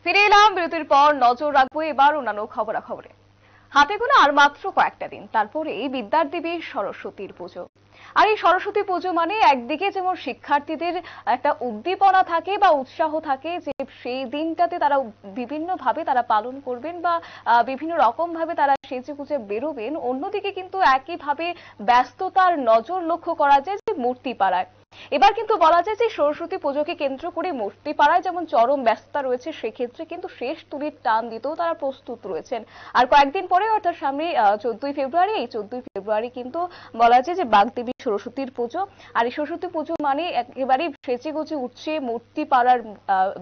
ফিরে এলাম বিরতির পর। নজর রাখবো এবার অন্যান্য খবরাখবরে। হাতে গোনা আর মাত্র কয়েকটা দিন, তারপরেই বিদ্যার দেবী সরস্বতীর পুজো। আর এই সরস্বতী পুজো মানে একদিকে যেমন শিক্ষার্থীদের একটা উদ্দীপনা থাকে বা উৎসাহ থাকে যে সেই দিনটাতে তারা বিভিন্ন ভাবে তারা পালন করবেন বা বিভিন্ন রকম ভাবে তারা সেজে গুজে বেরোবেন, অন্যদিকে কিন্তু একইভাবে ব্যস্ততার নজর লক্ষ্য করা যায় যে মূর্তি পাড়ায়। এবার কিন্তু বলা যায় যে সরস্বতী পুজোকে কেন্দ্র করে মূর্তি পাড়ায় যেমন চরম ব্যস্ততা রয়েছে, সেক্ষেত্রে কিন্তু শেষ তুলির টান দিতেও তারা প্রস্তুত রয়েছেন। আর কয়েকদিন পরে অর্থাৎ সামনে 14ই ফেব্রুয়ারি, এই 14ই ফেব্রুয়ারি কিন্তু বলা যায় যে বাগদেবী সরস্বতীর পুজো। আর এই সরস্বতী পুজো মানে একেবারে সেজে গুজে উঠছে মূর্তি পাড়ার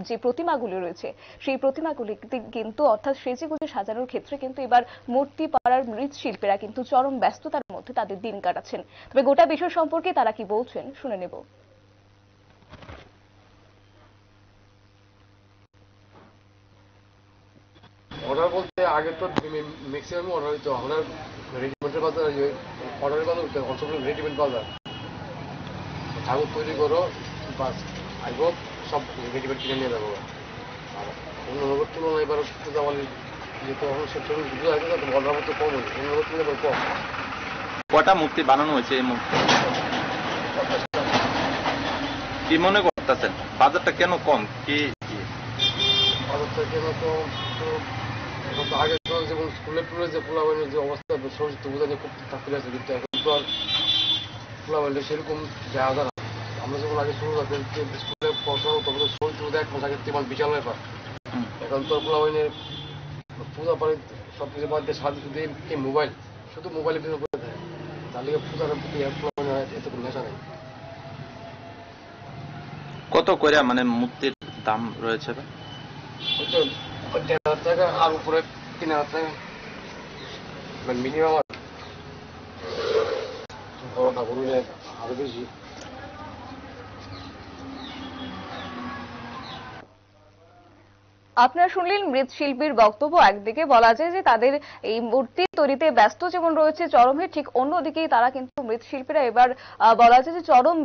যে প্রতিমাগুলি রয়েছে, সেই প্রতিমাগুলি কিন্তু অর্থাৎ সেজে গুজে সাজানোর ক্ষেত্রে কিন্তু এবার মূর্তি পাড়ার মৃৎশিল্পীরা কিন্তু চরম ব্যস্ততার মধ্যে তাদের দিন কাটাচ্ছেন। তবে গোটা বিষয় সম্পর্কে তারা কি বলছেন শুনে নেব। অর্ডার বলতে আগে তো ম্যাক্সিমাম অর্ডার হইতো, আমরা রেডিমেডের বাজার অর্ডারের বাজার হইতো, অসব রেডিমেড বাজার ঠাকুর তৈরি করো বাস আইব, সব রেডিমেড কিনে নিয়ে যাবো। আর অন্যনগর তুলনায় এবার পূজাবালির যেহেতু এখন সব ছবি বুঝে আছে তো অর্ডার মতো কম হয়েছে, অন্যনগর তুলনায় কম। কটা মূর্তি বানানো হয়েছে এই মুহূর্তে? কি মনে করতেছেন বাজারটা কেন কম? কি বাজারটা কেন কম? তো আগে যেমন স্কুলে টুলে যে পোলাবাইনের যে অবস্থা সরস্বতী পূজা যে খুব থাকতে আছে, কিন্তু এখন তো আর পোলাবাইনটা সেরকম যাওয়া যায় না। আমরা যখন আগে শুরু করতে স্কুলে পড়াশোনা তখন সরস্বতী পূজা 1 মাস আগে তেমন বিশাল ব্যাপার। এখন তো পোলাবাইনের পূজা পারে সব কিছু বাদ দিয়ে সাথে শুধু এই মোবাইল, শুধু মোবাইলের পিছনে পড়ে থাকে, তার লিগে পূজার প্রতি পোলাবাইনের এত কোনো নেশা নেই। কত করে মানে মূর্তির দাম রয়েছে? হয়তো 1,500 টাকা আর উপরে 3,000 টাকা মিনিমাম। বড় ঠাকুর হলে আরো বেশি। আপনারা শুনলেন মৃৎশিল্পীর বক্তব্য। একদিকে বলা যায় যে তাদের এই মূর্তি তৈরিতে ব্যস্ত যেমন রয়েছে চরমে, ঠিক অন্যদিকেই তারা কিন্তু মৃৎশিল্পীরা এবার বলা যায় যে চরম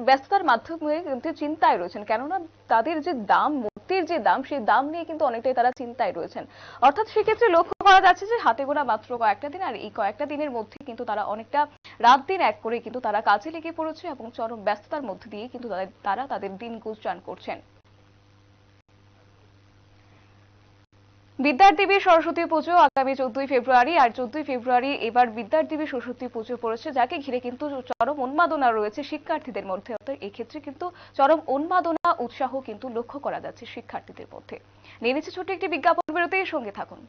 ব্যস্ততার মাধ্যমে কিন্তু চিন্তায় রয়েছেন, কেননা তাদের যে দাম, মূর্তির যে দাম, সেই দাম নিয়ে কিন্তু অনেকটাই তারা চিন্তায় রয়েছেন। অর্থাৎ সেক্ষেত্রে লক্ষ্য করা যাচ্ছে যে হাতে গোনা মাত্র কয়েকটা দিন, আর এই কয়েকটা দিনের মধ্যে কিন্তু তারা অনেকটা রাত দিন এক করে কিন্তু তারা কাজে লেগে পড়েছে এবং চরম ব্যস্ততার মধ্যে দিয়ে কিন্তু তারা তাদের দিন গুজরান করছেন। বিদ্যার দেবী সরস্বতী পুজো আগামী 14ই ফেব্রুয়ারি, আর 14ই ফেব্রুয়ারি এবার বিদ্যার দেবী সরস্বতী পুজো পড়েছে, যাকে ঘিরে কিন্তু চরম উন্মাদনা রয়েছে শিক্ষার্থীদের মধ্যে। অর্থাৎ এক্ষেত্রে কিন্তু চরম উন্মাদনা, উৎসাহ কিন্তু লক্ষ্য করা যাচ্ছে শিক্ষার্থীদের মধ্যে। নিয়ে নিচ্ছে ছোট্ট একটি বিজ্ঞাপন বিরতির সঙ্গে থাকুন।